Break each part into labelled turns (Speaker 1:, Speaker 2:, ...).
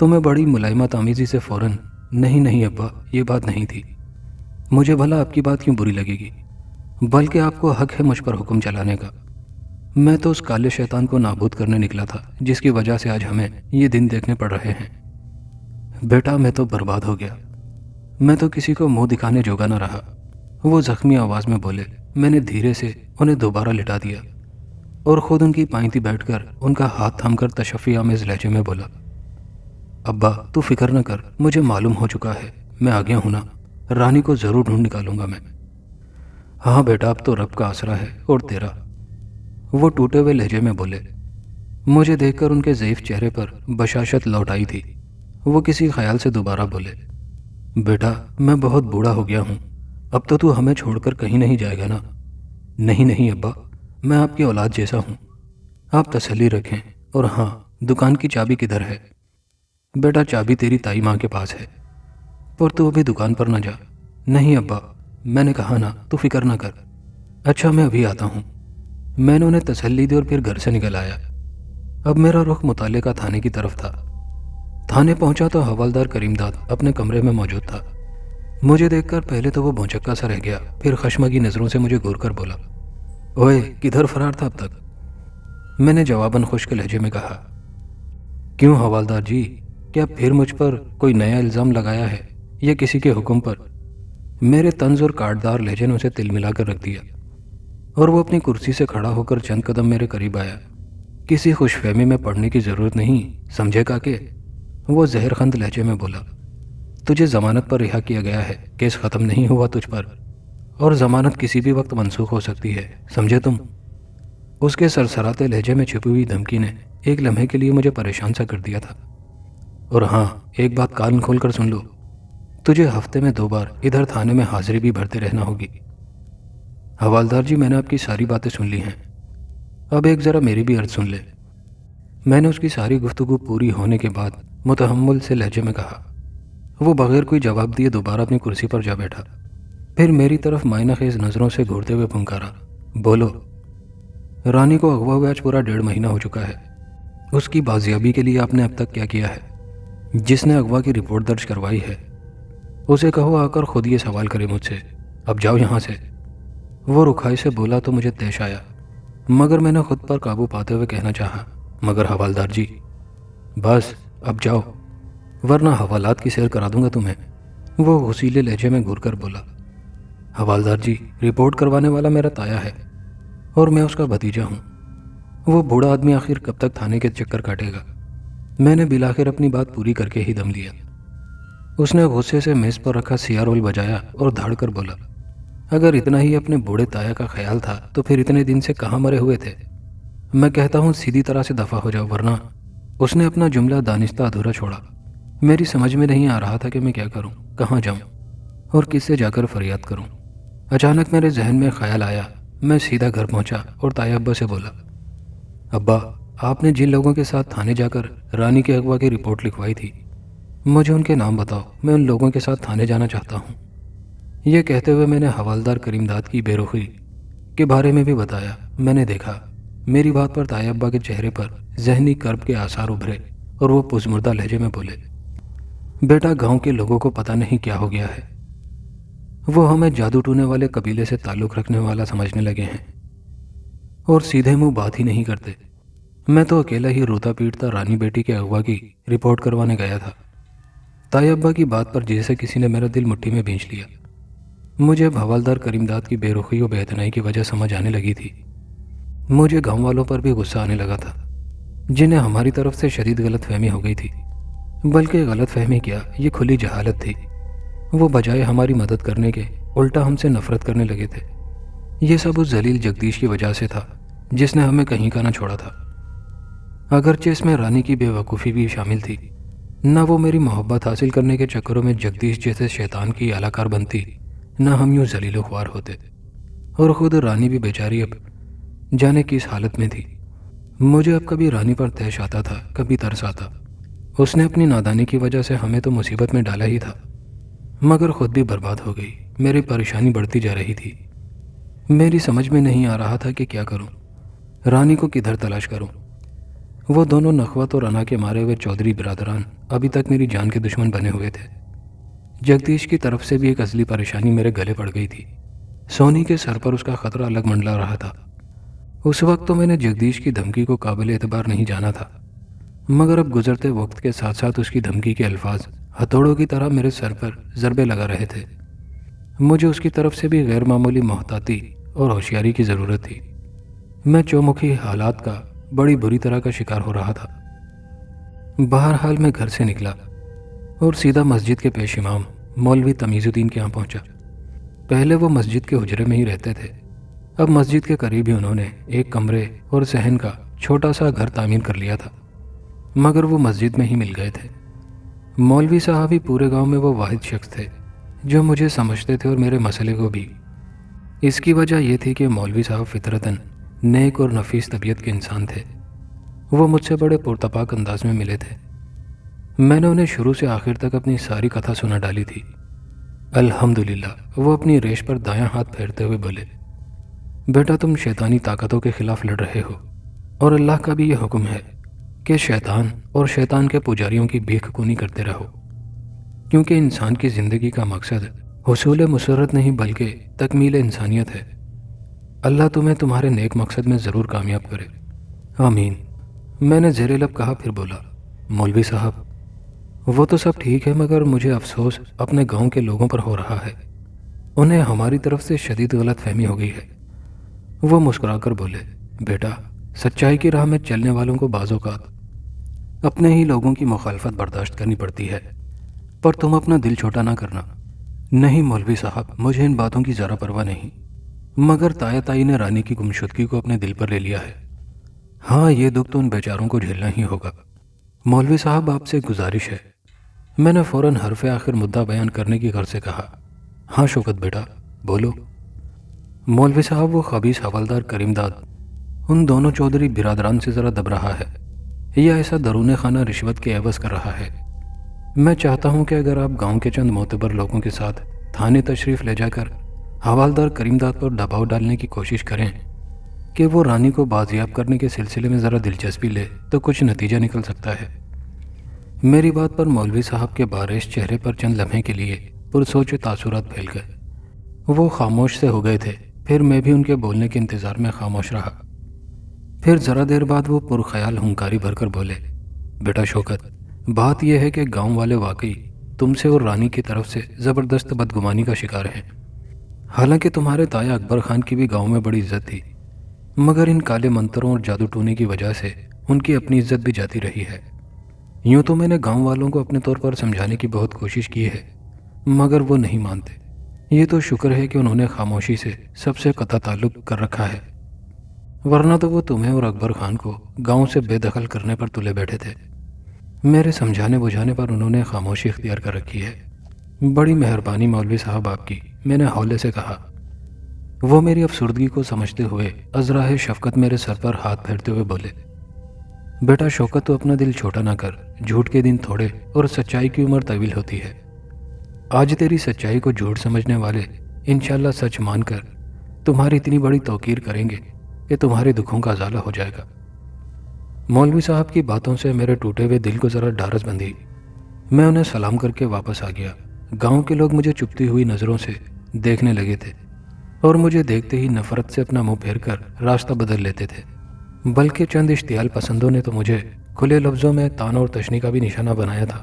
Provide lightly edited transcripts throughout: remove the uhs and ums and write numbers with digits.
Speaker 1: تو میں بڑی ملائمت آمیزی سے فوراً نہیں نہیں ابا، یہ بات نہیں تھی، مجھے بھلا آپ کی بات کیوں بری لگے گی، بلکہ آپ کو حق ہے مجھ پر حکم چلانے کا۔ میں تو اس کالے شیطان کو نابود کرنے نکلا تھا جس کی وجہ سے آج ہمیں یہ دن دیکھنے پڑ رہے ہیں۔ بیٹا میں تو برباد ہو گیا، میں تو کسی کو منہ دکھانے جوگا نہ رہا، وہ زخمی آواز میں بولے۔ میں نے دھیرے سے انہیں دوبارہ لٹا دیا اور خود ان کی پائنتی بیٹھ کر ان کا ہاتھ تھام کر تشفی آمیز لہجے میں بولا، ابا تو فکر نہ کر، مجھے معلوم ہو چکا ہے، میں آ گیا ہوں نا، رانی کو ضرور ڈھونڈ نکالوں گا میں۔ ہاں بیٹا اب تو رب کا آسرا ہے اور تیرا، وہ ٹوٹے ہوئے لہجے میں بولے۔ مجھے دیکھ کر ان کے ضعیف چہرے پر بشاشت لوٹ آئی تھی۔ وہ کسی خیال سے دوبارہ بولے، بیٹا میں بہت بوڑھا ہو گیا ہوں، اب تو ہمیں چھوڑ کر کہیں نہیں جائے گا نا؟ نہیں نہیں ابا، میں آپ کی اولاد جیسا ہوں، آپ تسلی رکھیں۔ اور ہاں، دکان کی چابی کدھر ہے؟ بیٹا چابی تیری تائی ماں کے پاس ہے، پر تو ابھی دکان پر نہ جا۔ نہیں ابا، میں نے کہا نا، تو فکر نہ کر۔ اچھا میں ابھی آتا ہوں۔ میں نے انہیں تسلی دی اور پھر گھر سے نکل آیا۔ اب میرا رخ متعلقہ تھانے کی طرف تھا۔ تھانے پہنچا تو حوالدار کریم داد اپنے کمرے میں موجود تھا۔ مجھے دیکھ کر پہلے تو وہ بھونچکا سا رہ گیا، پھر خشمگی نظروں سے مجھے گور کر بولا، اوئے کدھر فرار تھا اب تک؟ میں نے جواباً خشک لہجے میں کہا، کیوں حوالدار جی، کیا پھر مجھ پر کوئی نیا الزام لگایا ہے یا کسی کے حکم پر؟ میرے طنز اور کاٹدار لہجے نے اسے تل ملا کر رکھ دیا اور وہ اپنی کرسی سے کھڑا ہو کر چند قدم میرے قریب آیا۔ کسی خوش فہمی میں پڑنے کی ضرورت نہیں، سمجھے کاکے؟ وہ زہر خند لہجے میں بولا، تجھے ضمانت پر رہا کیا گیا ہے، کیس ختم نہیں ہوا تجھ پر، اور ضمانت کسی بھی وقت منسوخ ہو سکتی ہے، سمجھے تم؟ اس کے سرسراتے لہجے میں چھپی ہوئی دھمکی نے ایک لمحے کے لیے مجھے پریشان سا کر دیا تھا۔ اور ہاں، ایک بات کان کھول کر سن لو، تجھے ہفتے میں 2 بار ادھر تھانے میں حاضری بھی بھرتے رہنا ہوگی۔ حوالدار جی میں نے آپ کی ساری باتیں سن لی ہیں، اب ایک ذرا میری بھی عرض سن لے۔ میں نے اس کی ساری گفتگو پوری ہونے کے بعد متحمل سے لہجے میں کہا۔ وہ بغیر کوئی جواب دیے دوبارہ اپنی کرسی پر جا بیٹھا، پھر میری طرف مائنہ خیز نظروں سے گھورتے ہوئے پھنکارا، بولو۔ رانی کو اغوا ہوئے آج پورا 1.5 مہینہ ہو چکا ہے، اس کی بازیابی کے لیے آپ نے اب تک کیا کیا ہے؟ جس نے اغوا کی رپورٹ درج کروائی ہے اسے کہو آ کر خود یہ سوال کرے مجھ سے، اب جاؤ یہاں سے۔ وہ رکھائی سے بولا تو مجھے طیش آیا، مگر میں نے خود پر قابو پاتے ہوئے کہنا چاہا، مگر حوالدار جی بس اب جاؤ، ورنہ حوالات کی سیر کرا دوں گا تمہیں۔ وہ غصیلے لہجے میں گھور کر بولا، حوالدار جی رپورٹ کروانے والا میرا تایا ہے اور میں اس کا بھتیجا ہوں، وہ بوڑھا آدمی آخر کب تک تھانے کے چکر کاٹے گا؟ میں نے بالآخر اپنی بات پوری کر کے ہی دم لیا۔ اس نے غصے سے میز پر رکھا سیاہ رول بجایا اور دھاڑ کر بولا، اگر اتنا ہی اپنے بوڑھے تایا کا خیال تھا تو پھر اتنے دن سے کہاں مرے ہوئے تھے؟ میں کہتا ہوں سیدھی طرح سے دفع ہو جاؤ، ورنہ… اس نے اپنا جملہ دانستہ ادھورا چھوڑا۔ میری سمجھ میں نہیں آ رہا تھا کہ میں کیا کروں، کہاں جاؤں اور کس سے جا کر فریاد کروں۔ اچانک میرے ذہن میں خیال آیا، میں سیدھا گھر پہنچا اور تایا ابا سے بولا، ابا آپ نے جن لوگوں کے ساتھ تھانے جا کر رانی کے اغوا کی رپورٹ لکھوائی تھی، مجھے ان کے نام بتاؤ، میں ان لوگوں کے ساتھ تھانے جانا چاہتا ہوں۔ یہ کہتے ہوئے میں نے حوالدار کریم داد کی بے رخی کے بارے میں بھی بتایا۔ میں نے دیکھا میری بات پر تایا ابا کے چہرے پر ذہنی کرب کے آثار ابھرے اور وہ پزمردہ لہجے میں بولے، بیٹا گاؤں کے لوگوں کو پتہ نہیں کیا ہو گیا ہے، وہ ہمیں جادو ٹونے والے قبیلے سے تعلق رکھنے والا سمجھنے لگے ہیں اور سیدھے منہ بات ہی نہیں کرتے۔ میں تو اکیلا ہی روتا پیٹتا رانی بیٹی کے اغوا کی رپورٹ کروانے گیا تھا۔ تایا ابا کی بات پر جیسے کسی نے میرا دل مٹھی میں بھینچ لیا۔ مجھے اب حوالدار کریم داد کی بے رخی و بے اعتنائی کی وجہ سمجھ آنے لگی تھی۔ مجھے گاؤں والوں پر بھی غصہ آنے لگا تھا، جنہیں ہماری طرف سے شدید غلط فہمی ہو گئی تھی، بلکہ غلط فہمی کیا، یہ کھلی جہالت تھی۔ وہ بجائے ہماری مدد کرنے کے الٹا ہم سے نفرت کرنے لگے تھے۔ یہ سب اس ذلیل جگدیش کی وجہ سے تھا جس نے ہمیں کہیں کا نہ چھوڑا تھا۔ اگرچہ اس میں رانی کی بے وقوفی بھی شامل تھی، نہ وہ میری محبت حاصل کرنے کے چکروں میں جگدیش جیسے شیطان کی اعلی کار بنتی، نہ ہم یوں ذلیل و خوار ہوتے، اور خود رانی بھی بیچاری اب جانے کس حالت میں تھی۔ مجھے اب کبھی رانی پر طیش آتا تھا، کبھی ترس آتا۔ اس نے اپنی نادانی کی وجہ سے ہمیں تو مصیبت میں ڈالا ہی تھا، مگر خود بھی برباد ہو گئی۔ میری پریشانی بڑھتی جا رہی تھی، میری سمجھ میں نہیں آ رہا تھا کہ کیا کروں، رانی کو کدھر تلاش کروں۔ وہ دونوں نخوت اور انا کے مارے ہوئے چودھری برادران ابھی تک میری جان کے دشمن بنے ہوئے تھے۔ جگدیش کی طرف سے بھی ایک اصلی پریشانی میرے گلے پڑ گئی تھی۔ سونی کے سر پر اس کا خطرہ الگ منڈلا رہا تھا۔ اس وقت تو میں نے جگدیش کی دھمکی کو قابل اعتبار نہیں جانا تھا، مگر اب گزرتے وقت کے ساتھ ساتھ اس کی دھمکی کے الفاظ ہتھوڑوں کی طرح میرے سر پر ضربے لگا رہے تھے۔ مجھے اس کی طرف سے بھی غیر معمولی محتاطی اور ہوشیاری کی ضرورت تھی۔ میں چومکھی حالات کا بڑی بری طرح کا شکار ہو رہا تھا۔ بہرحال میں گھر سے نکلا اور سیدھا مسجد کے پیش امام مولوی تمیز الدین کے یہاں پہنچا۔ پہلے وہ مسجد کے حجرے میں ہی رہتے تھے، اب مسجد کے قریب ہی انہوں نے ایک کمرے اور صحن کا چھوٹا سا گھر تعمیر کر لیا تھا، مگر وہ مسجد میں ہی مل گئے تھے۔ مولوی صاحب ہی پورے گاؤں میں وہ واحد شخص تھے جو مجھے سمجھتے تھے اور میرے مسئلے کو بھی۔ اس کی وجہ یہ تھی کہ مولوی صاحب فطرتاً نیک اور نفیس طبیعت کے انسان تھے۔ وہ مجھ سے بڑے پرتپاک انداز میں ملے تھے۔ میں نے انہیں شروع سے آخر تک اپنی ساری کتھا سنا ڈالی تھی۔ الحمدللہ، وہ اپنی ریش پر دایاں ہاتھ پھیرتے ہوئے بولے، بیٹا تم شیطانی طاقتوں کے خلاف لڑ رہے ہو، اور اللہ کا بھی یہ حکم ہے کہ شیطان اور شیطان کے پجاریوں کی بھیک کونی کرتے رہو، کیونکہ انسان کی زندگی کا مقصد حصول مسرت نہیں بلکہ تکمیل انسانیت ہے۔ اللہ تمہیں تمہارے نیک مقصد میں ضرور کامیاب کرے، آمین۔ میں نے زیر لب کہا، پھر بولا، مولوی صاحب وہ تو سب ٹھیک ہے، مگر مجھے افسوس اپنے گاؤں کے لوگوں پر ہو رہا ہے۔ انہیں ہماری طرف سے شدید غلط فہمی ہو گئی ہے۔ وہ مسکرا کر بولے، بیٹا سچائی کی راہ میں چلنے والوں کو بعض اوقات اپنے ہی لوگوں کی مخالفت برداشت کرنی پڑتی ہے، پر تم اپنا دل چھوٹا نہ کرنا۔ نہیں مولوی صاحب، مجھے ان باتوں کی ذرا پرواہ نہیں، مگر تایا تائی نے رانی کی گمشدگی کو اپنے دل پر لے لیا ہے۔ ہاں، یہ دکھ تو ان بیچاروں کو جھیلنا ہی ہوگا۔ مولوی صاحب آپ سے گزارش ہے۔ میں نے فوراً حرف آخر مدعا بیان کرنے کی غرض سے کہا، ہاں شوکت بیٹا بولو۔ مولوی صاحب وہ خبیث حوالدار کریم داد ان دونوں چودھری برادران سے ذرا دب رہا ہے، یا ایسا درون خانہ رشوت کے عوض کر رہا ہے۔ میں چاہتا ہوں کہ اگر آپ گاؤں کے چند معتبر لوگوں کے ساتھ تھانے تشریف لے جا کر حوالدار کریم داد پر دباؤ ڈالنے کی کوشش کریں کہ وہ رانی کو بازیاب کرنے کے سلسلے میں ذرا دلچسپی لے تو کچھ نتیجہ نکل سکتا ہے۔ میری بات پر مولوی صاحب کے بارش چہرے پر چند لمحے کے لیے پرسوچ تاثرات پھیل گئے۔ وہ خاموش سے ہو گئے تھے، پھر میں بھی ان کے بولنے کے انتظار میں خاموش رہا۔ پھر ذرا دیر بعد وہ پرخیال ہنکاری بھر کر بولے، بیٹا شوکت، بات یہ ہے کہ گاؤں والے واقعی تم سے اور رانی کی طرف سے زبردست بدگمانی کا شکار ہیں۔ حالانکہ تمہارے تایا اکبر خان کی بھی گاؤں میں بڑی عزت تھی، مگر ان کالے منتروں اور جادو ٹونے کی وجہ سے ان کی اپنی عزت بھی جاتی رہی ہے۔ یوں تو میں نے گاؤں والوں کو اپنے طور پر سمجھانے کی بہت کوشش کی ہے، مگر وہ نہیں مانتے۔ یہ تو شکر ہے کہ انہوں نے خاموشی سے سب سے قطع تعلق کر رکھا ہے، ورنہ تو وہ تمہیں اور اکبر خان کو گاؤں سے بے دخل کرنے پر تلے بیٹھے تھے۔ میرے سمجھانے بجھانے پر انہوں نے خاموشی اختیار کر رکھی ہے۔ بڑی مہربانی مولوی صاحب آپ کی، میں نے ہولے سے کہا۔ وہ میری افسردگی کو سمجھتے ہوئے ازراہ شفقت میرے سر پر ہاتھ پھیرتے ہوئے بولے، بیٹا شوکت تو اپنا دل چھوٹا نہ کر، جھوٹ کے دن تھوڑے اور سچائی کی عمر طویل ہوتی ہے۔ آج تیری سچائی کو جھوٹ سمجھنے والے انشاءاللہ سچ مان کر تمہاری اتنی بڑی توقیر کریں گے کہ تمہارے دکھوں کا ازالہ ہو جائے گا۔ مولوی صاحب کی باتوں سے میرے ٹوٹے ہوئے دل کو ذرا ڈھارس بندھی۔ میں انہیں سلام کر کے واپس آ گیا۔ گاؤں کے لوگ مجھے چپتی ہوئی نظروں سے دیکھنے لگے تھے اور مجھے دیکھتے ہی نفرت سے اپنا منہ پھیر کر راستہ بدل لیتے تھے، بلکہ چند اشتعال پسندوں نے تو مجھے کھلے لفظوں میں طعن اور تشنیع کا بھی نشانہ بنایا تھا۔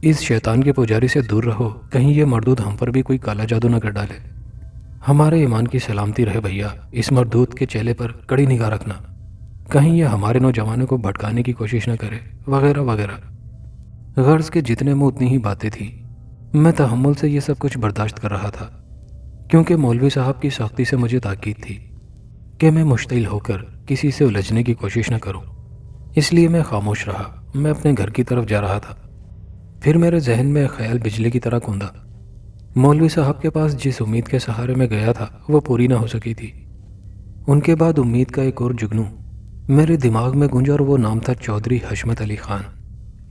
Speaker 1: اس شیطان کے پجاری سے دور رہو، کہیں یہ مردود ہم پر بھی کوئی کالا جادو نہ کر ڈالے۔ ہمارے ایمان کی سلامتی رہے بھیا، اس مردود کے چہلے پر کڑی نگاہ رکھنا، کہیں یہ ہمارے نوجوانوں کو بھٹکانے کی کوشش نہ کرے، وغیرہ وغیرہ۔ غرض کے جتنے منہ اتنی ہی باتیں تھیں۔ میں تحمل سے یہ سب کچھ برداشت کر رہا تھا، کیونکہ مولوی صاحب کی سختی سے مجھے تاکید تھی کہ میں مشتعل ہو کر کسی سے الجھنے کی کوشش نہ کروں، اس لیے میں خاموش رہا۔ میں اپنے گھر کی طرف جا رہا تھا، پھر میرے ذہن میں خیال بجلی کی طرح کوندا۔ مولوی صاحب کے پاس جس امید کے سہارے میں گیا تھا وہ پوری نہ ہو سکی تھی۔ ان کے بعد امید کا ایک اور جگنو میرے دماغ میں گونجا، اور وہ نام تھا چودھری حشمت علی خان۔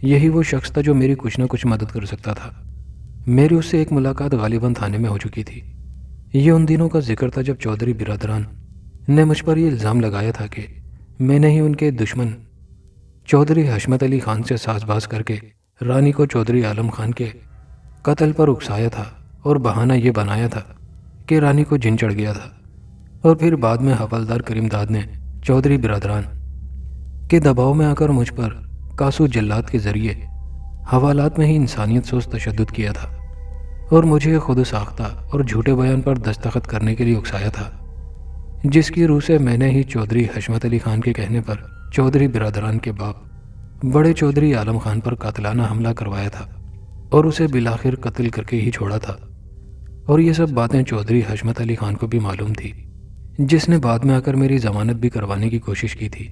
Speaker 1: یہی وہ شخص تھا جو میری کچھ نہ کچھ مدد کر سکتا تھا۔ میری اس سے ایک ملاقات غالباً تھانے میں ہو چکی تھی۔ یہ ان دنوں کا ذکر تھا جب چودھری برادران نے مجھ پر یہ الزام لگایا تھا کہ میں نے ہی ان کے دشمن چودھری حشمت علی خان سے ساز باز کر کے رانی کو چودھری عالم خان کے قتل پر اکسایا تھا اور بہانہ یہ بنایا تھا کہ رانی کو جن چڑھ گیا تھا، اور پھر بعد میں حوالدار کریم داد نے چودھری برادران کے دباؤ میں آ کر مجھ پر کاسو جلات کے ذریعے حوالات میں ہی انسانیت سوز تشدد کیا تھا اور مجھے خود ساختہ اور جھوٹے بیان پر دستخط کرنے کے لیے اکسایا تھا، جس کی روح سے میں نے ہی چودھری حشمت علی خان کے کہنے پر چودھری برادران کے باپ بڑے چودھری عالم خان پر قاتلانہ حملہ کروایا تھا اور اسے بالآخر قتل کر کے ہی چھوڑا تھا۔ اور یہ سب باتیں چودھری حشمت علی خان کو بھی معلوم تھی، جس نے بعد میں آ کر میری ضمانت بھی کروانے کی کوشش کی تھی۔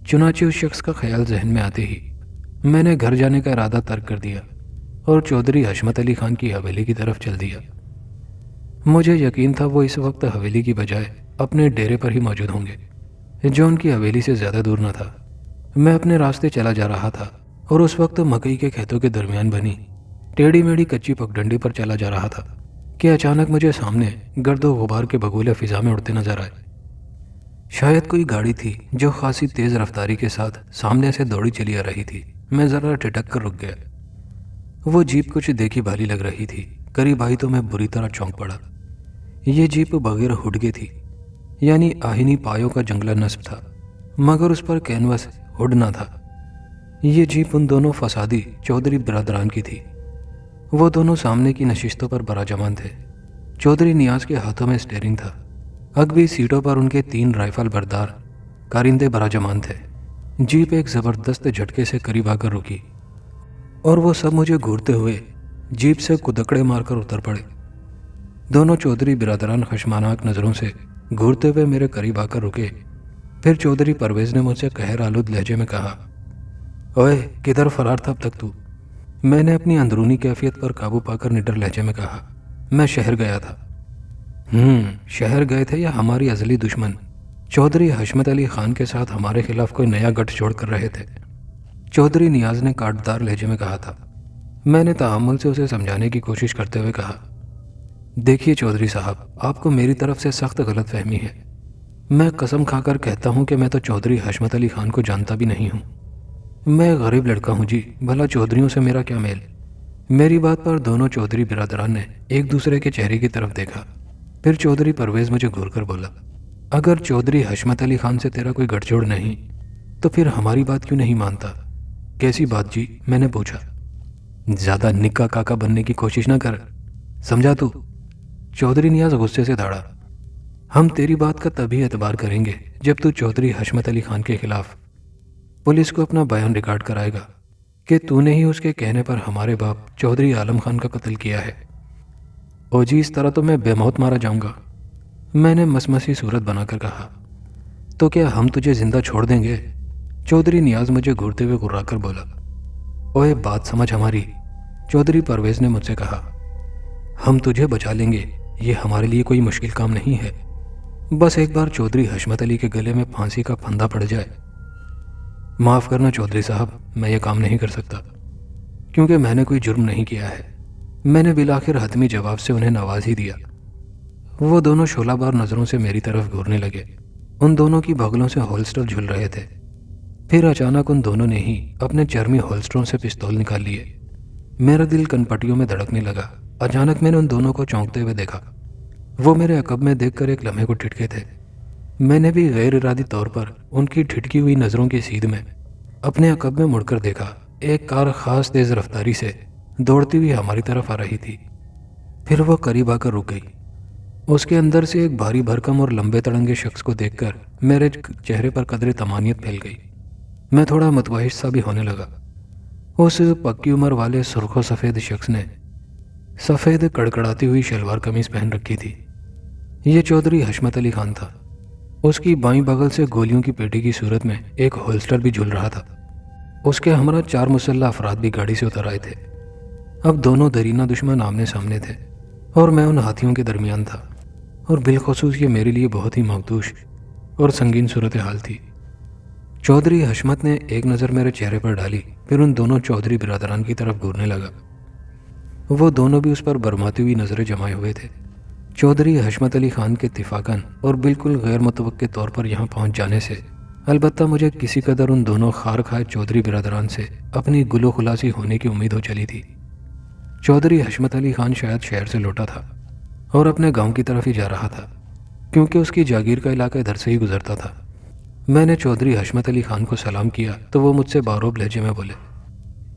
Speaker 1: چنانچہ اس شخص کا خیال ذہن میں آتے ہی میں نے گھر جانے کا ارادہ ترک کر دیا اور چودھری حشمت علی خان کی حویلی کی طرف چل دیا۔ مجھے یقین تھا وہ اس وقت حویلی کی بجائے اپنے ڈیرے پر ہی موجود ہوں گے، جو ان کی حویلی سے زیادہ دور نہ تھا۔ میں اپنے راستے چلا جا رہا تھا اور اس وقت مکئی کے کھیتوں کے درمیان بنی ٹیڑھی میڑھی کچی پگڈنڈی پر چلا جا رہا تھا کہ اچانک مجھے سامنے گرد و غبار کے بگولے فضا میں اڑتے نظر آئے۔ شاید کوئی گاڑی تھی جو خاصی تیز رفتاری کے ساتھ سامنے سے دوڑی چلی آ رہی تھی۔ میں ذرا ٹھٹک کر رک گیا۔ وہ جیپ کچھ دیکھی بھالی لگ رہی تھی۔ قریب آئی تو میں بری طرح چونک پڑا۔ یہ جیپ بغیر ہڈ کے تھی، یعنی آہنی پایوں کا جنگلہ نصب تھا، مگر اس پر کینوس ہڈ نہ تھا۔ یہ جیپ ان دونوں فسادی چودھری برادران کی تھی۔ وہ دونوں سامنے کی نشستوں پر براجمان تھے۔ چودھری نیاز کے ہاتھوں میں اسٹیئرنگ تھا، اگبی سیٹوں پر ان کے 3 رائفل بردار کارندے براجمان تھے۔ جیپ ایک زبردست جھٹکے سے قریب آ کر رکی اور وہ سب مجھے گھورتے ہوئے جیپ سے کدکڑے مار کر اتر پڑے۔ دونوں چودھری برادران خشمناک نظروں سے گھورتے ہوئے میرے قریب آ کر رکے۔ پھر چودھری پرویز نے مجھ سے قہر آلود لہجے میں کہا، اوئے کدھر فرار تھا اب تک تو؟ میں نے اپنی اندرونی کیفیت پر قابو پا کر نڈر لہجے میں کہا، میں شہر گیا تھا۔ شہر گئے تھے یا ہماری ازلی دشمن چودھری حشمت علی خان کے ساتھ ہمارے خلاف کوئی نیا گٹھ جوڑ کر رہے تھے؟ چودھری نیاز نے کاٹدار لہجے میں کہا تھا۔ میں نے تحمل سے اسے سمجھانے کی کوشش کرتے ہوئے کہا، دیکھیے چودھری صاحب، آپ کو میری طرف سے سخت غلط فہمی ہے۔ میں قسم کھا کر کہتا ہوں کہ میں تو چودھری حشمت علی خان کو جانتا بھی نہیں ہوں۔ میں غریب لڑکا ہوں جی، بھلا چودھریوں سے میرا کیا میل؟ میری بات پر دونوں چودھری برادران نے ایک دوسرے کے چہرے کی طرف دیکھا۔ پھر چودھری پرویز مجھے گھور کر بولا، اگر چودھری حشمت علی خان سے تیرا کوئی گٹھ جوڑ نہیں تو پھر ہماری بات کیوں نہیں مانتا؟ کیسی بات جی؟ میں نے پوچھا۔ زیادہ نکا کاکا بننے کی کوشش نہ کر، سمجھا تو؟ چودھری نیاز غصے سے دھاڑا، ہم تیری بات کا تبھی اعتبار کریں گے جب تو چودھری حشمت علی خان کے خلاف پولیس کو اپنا بیان ریکارڈ کرائے گا کہ تو نے ہی اس کے کہنے پر ہمارے باپ چودھری عالم خان کا قتل کیا ہے۔ او جی، اس طرح تو میں بے موت مارا جاؤں گا، میں نے مسمسی صورت بنا کر کہا۔ تو کیا ہم تجھے زندہ چھوڑ دیں گے؟ چودھری نیاز مجھے گھورتے ہوئے گھرا کر بولا۔ اوے بات سمجھ ہماری، چودھری پرویز نے مجھ سے کہا، ہم تجھے بچا لیں گے، یہ ہمارے لیے کوئی مشکل کام نہیں ہے، بس ایک بار چودھری حشمت علی کے گلے میں پھانسی کا پھندا پڑ جائے۔ معاف کرنا چودھری صاحب، میں یہ کام نہیں کر سکتا، کیونکہ میں نے کوئی جرم نہیں کیا ہے۔ میں نے بالآخر حتمی جواب سے انہیں نواز ہی دیا۔ وہ دونوں شعلہ بار نظروں سے میری طرف گھورنے لگے۔ ان دونوں کی بغلوں سے ہولسٹر جھل رہے تھے۔ پھر اچانک ان دونوں نے ہی اپنے چرمی ہولسٹروں سے پستول نکال لیے۔ میرا دل کن پٹیوں میں دھڑکنے لگا۔ اچانک میں نے ان دونوں کو چونکتے ہوئے دیکھا۔ وہ میرے عقب میں دیکھ کر ایک لمحے کو ٹھٹکے تھے۔ میں نے بھی غیر ارادی طور پر ان کی ٹھٹکی ہوئی نظروں کی سیدھ میں اپنے عقب میں مڑ کر دیکھا۔ ایک کار خاص تیز رفتاری سے دوڑتی ہوئی ہماری طرف آ رہی تھی۔ پھر وہ قریب آ کر رک گئی۔ اس کے اندر سے ایک بھاری بھرکم اور لمبے تڑنگے شخص کو دیکھ کر میرے چہرے پر قدرے طمانیت پھیل گئی۔ میں تھوڑا متوحش سا بھی ہونے لگا۔ اس پکی عمر والے سرخ و سفید شخص نے سفید کڑکڑاتی ہوئی شلوار قمیض پہن رکھی تھی۔ یہ چودھری حشمت علی خان تھا۔ اس کی بائیں بغل سے گولیوں کی پیٹی کی صورت میں ایک ہولسٹر بھی جھول رہا تھا۔ اس کے ہمراہ 4 مسلح افراد بھی گاڑی سے اتر آئے تھے۔ اب دونوں درینہ دشمن آمنے سامنے تھے اور میں ان ہاتھیوں کے درمیان تھا، اور بالخصوص یہ میرے لیے بہت ہی مخدوش اور سنگین صورتحال تھی۔ چودھری حشمت نے ایک نظر میرے چہرے پر ڈالی، پھر ان دونوں چودھری برادران کی طرف گھورنے لگا۔ وہ دونوں بھی اس پر برماتی ہوئی نظریں جمائے ہوئے تھے۔ چودھری حشمت علی خان کے اتفاقاً اور بالکل غیر متوقع طور پر یہاں پہنچ جانے سے البتہ مجھے کسی قدر ان دونوں خار کھائے چودھری برادران سے اپنی گلو خلاصی ہونے کی امید ہو چلی تھی۔ چودھری حشمت علی خان شاید شہر سے لوٹا تھا اور اپنے گاؤں کی طرف ہی جا رہا تھا، کیونکہ اس کی جاگیر کا علاقہ ادھر سے ہی گزرتا تھا۔ میں نے چودھری حشمت علی خان کو سلام کیا تو وہ مجھ سے باروب لہجے میں بولے،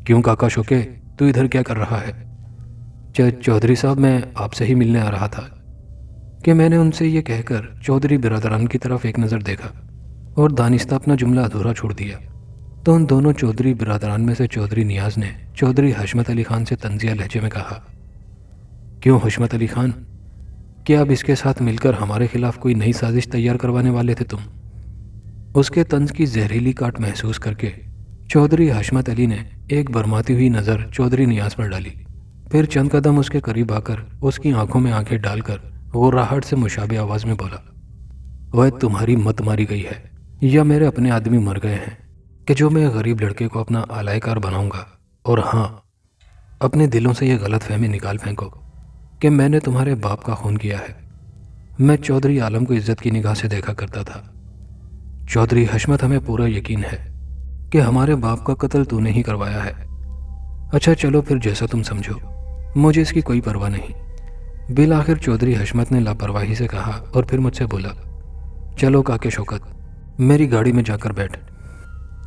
Speaker 1: کیوں کاکا شوکے، تو ادھر کیا کر رہا ہے؟ چودھری صاحب، میں آپ سے ہی ملنے آ رہا تھا۔ کہ میں نے ان سے یہ کہہ کر چودھری برادران کی طرف ایک نظر دیکھا اور دانستہ اپنا جملہ ادھورا چھوڑ دیا تو ان دونوں چودھری برادران میں سے چودھری نیاز نے چودھری حشمت علی خان سے طنزیہ لہجے میں کہا، کیوں حشمت علی خان، کیا اب اس کے ساتھ مل کر ہمارے خلاف کوئی نئی سازش تیار کروانے والے تھے تم؟ اس کے طنز کی زہریلی کاٹ محسوس کر کے چودھری حشمت علی نے ایک برماتی ہوئی نظر چودھری نیاز پر ڈالی، پھر چند قدم اس کے قریب آ کر اس کی آنکھوں میں آنکھیں ڈال کر غراہٹ سے مشابہ آواز میں بولا، وہ تمہاری مت ماری گئی ہے یا میرے اپنے آدمی مر گئے ہیں کہ جو میں غریب لڑکے کو اپنا آلائے کار بناؤں گا؟ اور ہاں، اپنے دلوں سے یہ غلط فہمی نکال پھینکو کہ میں نے تمہارے باپ کا خون کیا ہے۔ میں چودھری عالم کو عزت کی نگاہ سے دیکھا کرتا تھا۔ چودھری حشمت، ہمیں پورا یقین ہے کہ ہمارے باپ کا قتل تو نے ہی کروایا ہے۔ اچھا چلو پھر، جیسا تم سمجھو، مجھے اس کی کوئی پرواہ نہیں۔ بالآخر چودھری حشمت نے لاپرواہی سے کہا اور پھر مجھ سے بولا، چلو کاکے شوکت، میری گاڑی میں جا کر بیٹھ۔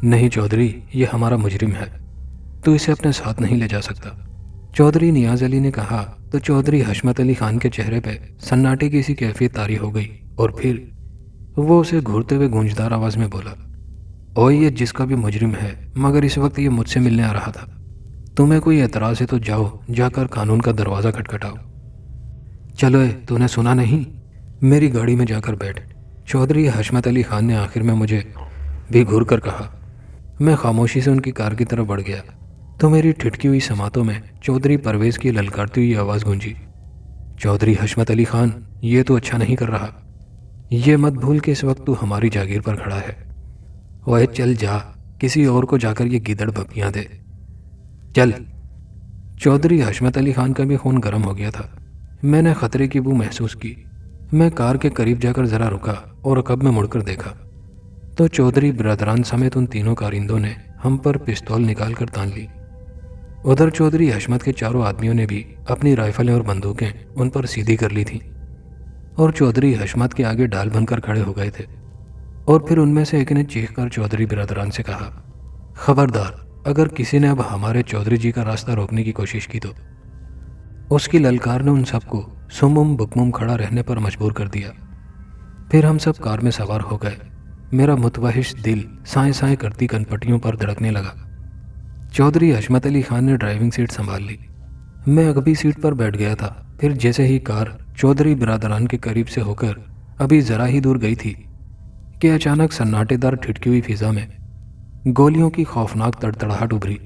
Speaker 1: نہیں چودھری، یہ ہمارا مجرم ہے، تو اسے اپنے ساتھ نہیں لے جا سکتا، چودھری نیاز علی نے کہا تو چودھری حشمت علی خان کے چہرے پہ سناٹے کی سی کیفیت طاری ہو گئی اور پھر وہ اسے گھورتے ہوئے گونجدار آواز میں بولا، اوہ یہ جس کا بھی مجرم ہے، مگر اس وقت یہ مجھ سے ملنے آ رہا تھا۔ تمہیں کوئی اعتراض ہے تو جاؤ، جا کر قانون کا دروازہ کھٹکھٹاؤ۔ چلو تو نے سنا نہیں، میری گاڑی میں جا کر بیٹھ۔ چودھری حشمت علی خان نے آخر میں مجھے بھی گھور کر کہا۔ میں خاموشی سے ان کی کار کی طرف بڑھ گیا تو میری ٹھٹکی ہوئی سماعتوں میں چودھری پرویز کی للکارتی ہوئی آواز گونجی، چودھری حشمت علی خان، یہ تو اچھا نہیں کر رہا، یہ مت بھول کہ اس وقت تو ہماری جاگیر پر کھڑا ہے۔ وہ چل جا، کسی اور کو جا کر یہ گیدڑ بھپیاں دے، چل۔ چودھری حشمت علی خان کا بھی خون گرم ہو گیا تھا۔ میں نے خطرے کی بو محسوس کی۔ میں کار کے قریب جا کر ذرا رکا اور عقب میں مڑ کر دیکھا تو چودھری برادران سمیت ان تینوں کارندوں نے ہم پر پستول نکال کر تان لی۔ ادھر چودھری حشمت کے چاروں آدمیوں نے بھی اپنی رائفلیں اور بندوقیں ان پر سیدھی کر لی تھیں اور چودھری حشمت کے آگے ڈال بن کر کھڑے ہو گئے تھے۔ اور پھر ان میں سے ایک نے چیخ کر چودھری برادران سے کہا، خبردار، اگر کسی نے اب ہمارے چودھری جی کا راستہ روکنے کی کوشش کی تو۔ اس کی للکار نے ان سب کو سمم بکمم کھڑا رہنے پر مجبور کر دیا۔ پھر ہم سب کار میں سوار ہو گئے۔ میرا متوحش دل سائیں سائیں کرتی کنپٹیوں پر دھڑکنے لگا۔ چودھری حشمت علی خان نے ڈرائیونگ سیٹ سنبھال لی۔ میں اگبی سیٹ پر بیٹھ گیا تھا۔ پھر جیسے ہی کار چودھری برادران کے قریب سے ہو کر ابھی ذرا ہی دور گئی تھی کہ اچانک سناٹے دار ٹھٹکی ہوئی فضا میں گولیوں کی خوفناک تڑتڑاہٹ ابھری۔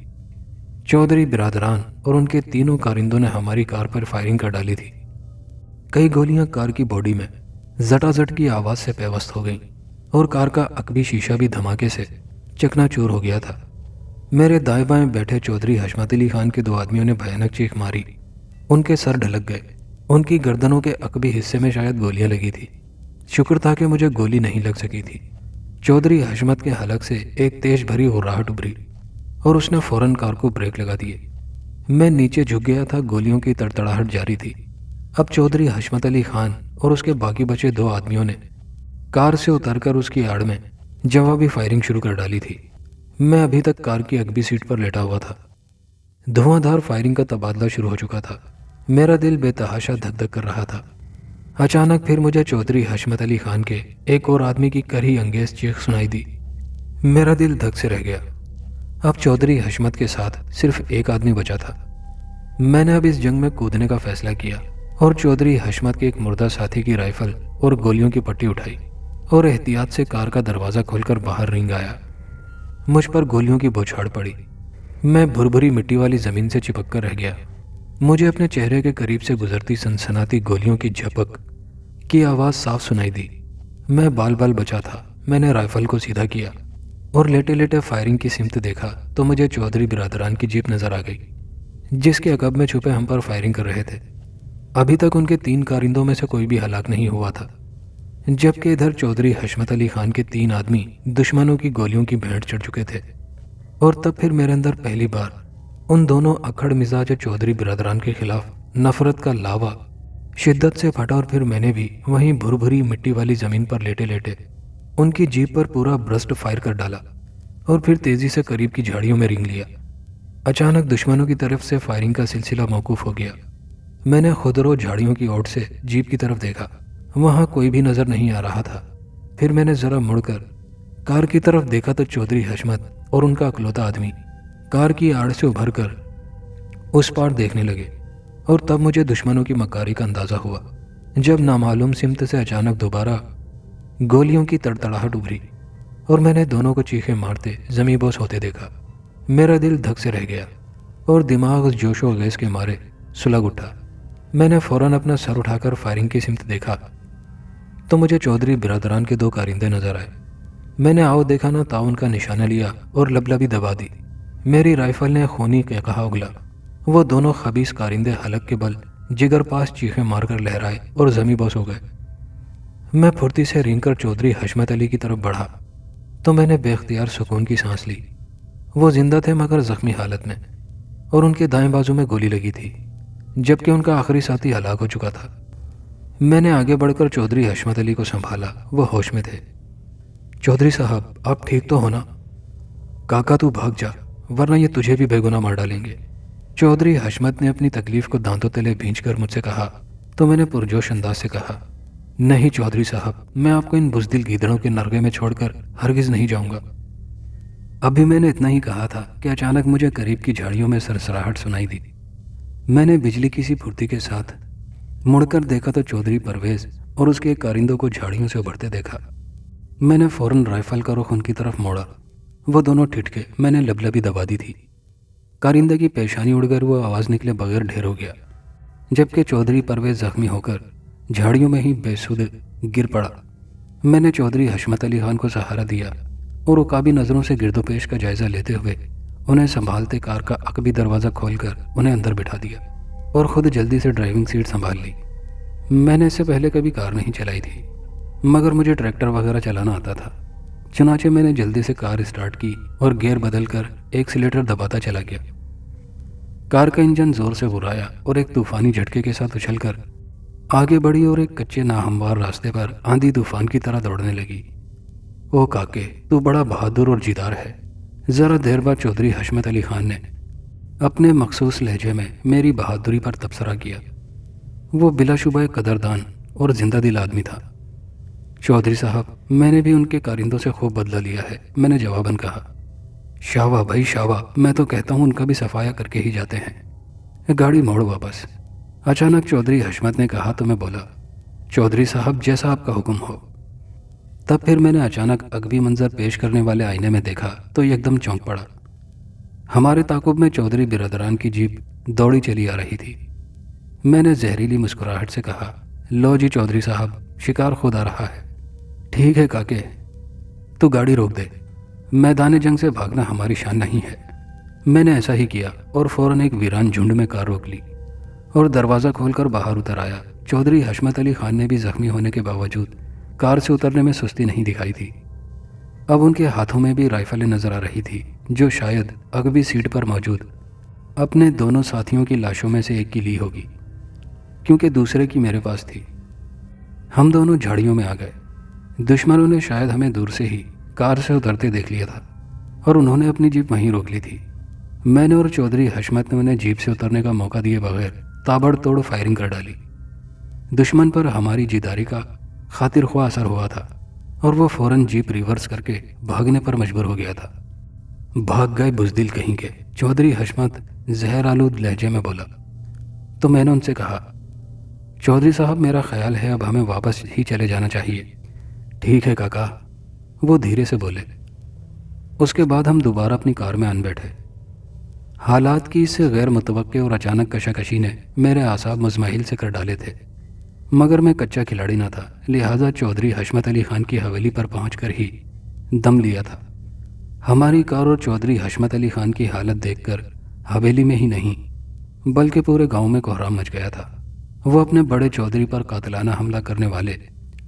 Speaker 1: چودھری برادران اور ان کے تینوں کارندوں نے ہماری کار پر فائرنگ کر ڈالی تھی۔ کئی گولیاں کار کی باڈی میں زٹا زٹ کی آواز سے پیوست ہو گئیں اور کار کا عقبی شیشہ بھی دھماکے سے چکنا چور ہو گیا تھا۔ میرے دائیں بائیں بیٹھے چودھری حشمت علی خان کے دو آدمیوں نے بھیانک چیخ ماری۔ ان کے سر ڈھلک گئے۔ ان کی گردنوں کے عقبی حصے میں شاید گولیاں لگی تھی۔ شکر تھا کہ مجھے گولی نہیں لگ سکی تھی۔ چودھری حشمت کے حلق سے ایک تیز بھری غراہٹ ابھری اور اس نے فوراً کار کو بریک لگا دیے۔ میں نیچے جھک گیا تھا، گولیوں کی تڑتڑاہٹ جاری تھی۔ اب چودھری حشمت علی خان اور اس کے باقی بچے دو آدمیوں نے کار سے اتر کر اس کی آڑ میں جوابی فائرنگ شروع کر ڈالی تھی۔ میں ابھی تک کار کی اگبی سیٹ پر لیٹا ہوا تھا۔ دھواں دھار فائرنگ کا تبادلہ شروع ہو چکا تھا۔ میرا دل بے تحاشا دھک دھک کر رہا تھا۔ اچانک پھر مجھے چودھری حشمت علی خان کے ایک اور آدمی کی کرہی انگیز چیخ سنائی دی۔ میرا دل دھک سے رہ گیا۔ اب چودھری حشمت کے ساتھ صرف ایک آدمی بچا تھا۔ میں نے اب اس جنگ میں کودنے کا فیصلہ کیا اور چودھری حشمت کے ایک مردہ ساتھی کی رائفل اور گولیوں کی پٹی اٹھائی اور احتیاط سے کار کا دروازہ کھول کر باہر رینگ آیا۔ مجھ پر گولیوں کی بوچھاڑ پڑی۔ میں بھربھری مٹی والی زمین سے چپک کر رہ گیا۔ مجھے اپنے چہرے کے قریب سے گزرتی سنسناتی گولیوں کی جھپک کی آواز صاف سنائی دی۔ میں بال بال بچا تھا۔ میں نے رائفل کو سیدھا کیا اور لیٹے لیٹے فائرنگ کی سمت دیکھا تو مجھے چودھری برادران کی جیپ نظر آ گئی جس کے عقب میں چھپے ہم پر فائرنگ کر رہے تھے۔ ابھی تک ان کے 3 کارندوں میں سے کوئی بھی ہلاک نہیں ہوا تھا، جبکہ ادھر چودھری حشمت علی خان کے 3 آدمی دشمنوں کی گولیوں کی بھیٹ چڑھ چکے تھے۔ اور تب پھر میرے اندر پہلی بار ان دونوں اکھڑ مزاج چودھری برادران کے خلاف نفرت کا لاوا شدت سے پھٹا، اور پھر میں نے بھی وہیں بھر بھری مٹی والی زمین پر لیٹے لیٹے ان کی جیپ پر پورا برسٹ فائر کر ڈالا، اور پھر تیزی سے قریب کی جھاڑیوں میں رینگ لیا۔ اچانک دشمنوں کی طرف سے فائرنگ کا سلسلہ موقوف ہو گیا۔ میں نے خود رو جھاڑیوں کی اوٹ سے جیپ کی طرف دیکھا، وہاں کوئی بھی نظر نہیں آ رہا تھا۔ پھر میں نے ذرا مڑ کر کار کی طرف دیکھا تو چودھری حشمت اور ان کا اکلوتا آدمی کار کی آڑ سے ابھر کر اس پار دیکھنے لگے، اور تب مجھے دشمنوں کی مکاری کا اندازہ ہوا جب نامعلوم سمت سے اچانک دوبارہ گولیوں کی تڑتڑاہٹ ابھری، اور میں نے دونوں کو چیخیں مارتے زمیں بوس ہوتے دیکھا۔ میرا دل دھک سے رہ گیا اور دماغ جوش و خیز کے مارے سلگ اٹھا۔ میں نے فوراً اپنا سر اٹھا کر فائرنگ کی سمت دیکھا تو مجھے چودھری برادران کے 2 کارندے نظر آئے۔ میں نے آؤ دیکھا نہ تاؤ ان کا نشانہ لیا اور لبلبی دبا دی۔ میری رائفل نے خونی قہقہا اگلا۔ وہ دونوں خبیث کارندے حلق کے بل جگر پاس چیخیں مار کر لہرائے اور زمیں بوس ہو گئے۔ میں پھرتی سے رینگ کر چودھری حشمت علی کی طرف بڑھا تو میں نے بے اختیار سکون کی سانس لی۔ وہ زندہ تھے مگر زخمی حالت میں، اور ان کے دائیں بازو میں گولی لگی تھی، جبکہ ان کا آخری ساتھی ہلاک ہو چکا تھا۔ میں نے آگے بڑھ کر چودھری حشمت علی کو سنبھالا، وہ ہوش میں تھے۔ چودھری صاحب آپ ٹھیک تو ہونا؟ کاکا تو بھاگ جا ورنہ یہ تجھے بھی بے گناہ مار ڈالیں گے۔ چودھری حشمت نے اپنی تکلیف کو دانتوں تلے بھینچ کر مجھ سے کہا تو میں نے پرجوش انداز سے کہا، نہیں چودھری صاحب، میں آپ کو ان بزدل گیدڑوں کے نرغے میں چھوڑ کر ہرگز نہیں جاؤں گا۔ ابھی میں نے اتنا ہی کہا تھا کہ اچانک مجھے قریب کی جھاڑیوں میں سرسراہٹ سنائی دی۔ میں نے بجلی کی سی پھرتی کے ساتھ مڑ کر دیکھا تو چودھری پرویز اور اس کے کارندوں کو جھاڑیوں سے ابھرتے دیکھا۔ میں نے فوراً رائفل کا رخ ان کی طرف موڑا۔ وہ دونوں ٹھٹکے، میں نے لبلبی دبا دی تھی۔ کارندے کی پیشانی اڑ کر وہ آواز نکلے بغیر ڈھیر ہو گیا، جبکہ چودھری پرویز زخمی ہو کر جھاڑیوں میں ہی بے سود گر پڑا۔ میں نے چودھری حشمت علی خان کو سہارا دیا اور عقابی نظروں سے گرد و پیش کا جائزہ لیتے ہوئے انہیں سنبھالتے کار کا عقبی دروازہ کھول کر انہیں اندر بٹھا دیا اور خود جلدی سے ڈرائیونگ سیٹ سنبھال لی۔ میں نے اس سے پہلے کبھی کار نہیں چلائی تھی، مگر مجھے ٹریکٹر وغیرہ چلانا آتا تھا۔ چنانچہ میں نے جلدی سے کار اسٹارٹ کی اور گیئر بدل کر ایکسیلیٹر دباتا چلا گیا۔ کار کا انجن زور سے غرایا اور ایک طوفانی جھٹکے کے ساتھ اچھل کر آگے بڑھی اور ایک کچے ناہموار راستے پر آندھی طوفان کی طرح دوڑنے لگی۔ او کاکے، تو بڑا بہادر اور جیدار ہے۔ ذرا دیر بعد چودھری حشمت علی خان نے اپنے مخصوص لہجے میں میری بہادری پر تبصرہ کیا۔ وہ بلا شبہ ایک قدردان اور زندہ دل آدمی تھا۔ چودھری صاحب، میں نے بھی ان کے کارندوں سے خوب بدلہ لیا ہے، میں نے جواباً کہا۔ شاباش بھائی شاباش، میں تو کہتا ہوں ان کا بھی صفایا کر کے ہی جاتے ہیں۔ گاڑی موڑ واپس۔ اچانک چودھری حشمت نے کہا تو میں بولا، چودھری صاحب جیسا آپ کا حکم ہو۔ تب پھر میں نے اچانک عقبی منظر پیش کرنے والے آئینے میں دیکھا تو ایک دم چونک پڑا۔ ہمارے تعاقب میں چودھری برادران کی جیپ دوڑی چلی آ رہی تھی۔ میں نے زہریلی مسکراہٹ سے کہا، لو جی چودھری صاحب، شکار خود آ رہا ہے۔ ٹھیک ہے کاکے، تو گاڑی روک دے، میدان جنگ سے بھاگنا ہماری شان نہیں ہے۔ میں نے ایسا ہی کیا اور فوراً ایک ویران جھنڈ میں کار روک لی اور دروازہ کھول کر باہر اتر آیا۔ چودھری حشمت علی خان نے بھی زخمی ہونے کے باوجود کار سے اترنے میں سستی نہیں دکھائی تھی۔ اب ان کے ہاتھوں میں بھی رائفلیں نظر آ رہی تھی، جو شاید عقبی سیٹ پر موجود اپنے دونوں ساتھیوں کی لاشوں میں سے ایک کی لی ہوگی، کیونکہ دوسرے کی میرے پاس تھی۔ ہم دونوں جھاڑیوں میں آ گئے۔ دشمنوں نے شاید ہمیں دور سے ہی کار سے اترتے دیکھ لیا تھا اور انہوں نے اپنی جیپ وہیں روک لی تھی۔ میں نے اور چودھری حشمت نے انہیں جیپ سے اترنے کا موقع دیے بغیر تابڑ توڑ فائرنگ کر ڈالی۔ دشمن پر ہماری جیداری کا خاطر خواہ اثر ہوا تھا اور وہ فوراً جیپ ریورس کر کے بھاگنے پر مجبور ہو گیا تھا۔ بھاگ گئے بزدل کہیں کے، چودھری حشمت زہر آلود لہجے میں بولا۔ تو میں نے ان سے کہا، چودھری صاحب میرا خیال ہے اب ہمیں واپس ہی چلے جانا چاہیے۔ ٹھیک ہے کاکا، وہ دھیرے سے بولے۔ اس کے بعد ہم دوبارہ اپنی کار میں آن بیٹھے۔ حالات کی اس غیر متوقع اور اچانک کشاکشی نے میرے اعصاب مزمحل سے کر ڈالے تھے، مگر میں کچا کھلاڑی نہ تھا، لہٰذا چودھری حشمت علی خان کی حویلی پر پہنچ کر ہی دم لیا تھا۔ ہماری کار اور چودھری حشمت علی خان کی حالت دیکھ کر حویلی میں ہی نہیں بلکہ پورے گاؤں میں کوہرام مچ گیا تھا۔ وہ اپنے بڑے چودھری پر قاتلانہ حملہ کرنے والے